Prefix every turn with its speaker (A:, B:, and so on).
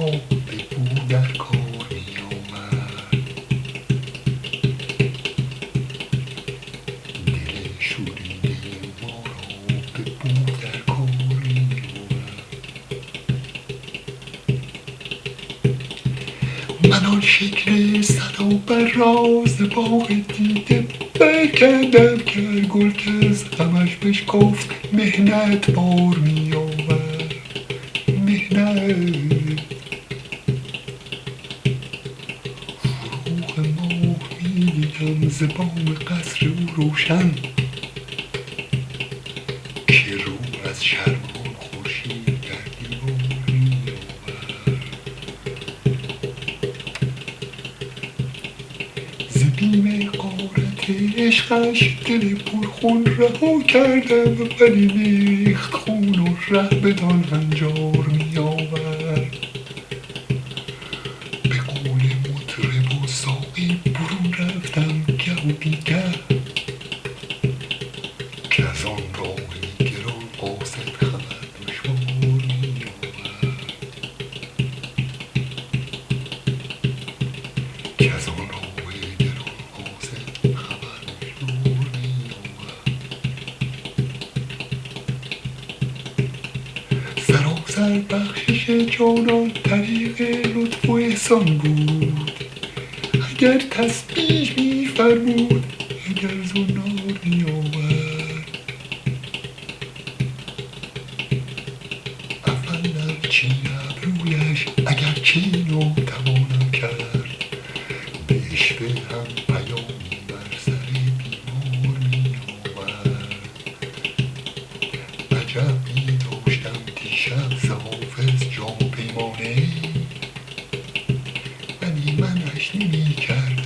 A: را به بو در کار می آمد. دل شوریده ما را به بو در کار می آمد. من آن شکل صنوبر را ز باغ دیده برکندم که گل که از غمش بشکفت محنت بار می آورد. محنت فروغ ماه می دیدم ز بام قصر او روشن که رو از شرم آن خورشید در دیوار می آورد. ز بیم غارت عشقش دل پرخون رها کردم ولی ریخت خون و ره بدان هنجار می آورد. به قول مطرب و ساقی برون رفتم گه و بیگه که از آن راه گران قاصد خبر دشوار می آورد. که از آن راه گران قاصد خبر دشوار می آورد. سراسر بخشش جانان طریق لطف و احسان بود. اگر تسبیح می فرمود اگر زنار می آورد. اول چین ابرویش اگر چین و توانم کرد به عشوه هم پیامی بر سر بیمار می آورد. عجب می داشتم دیشب ز حافظ جام پیمانه ولی منش نمی کرد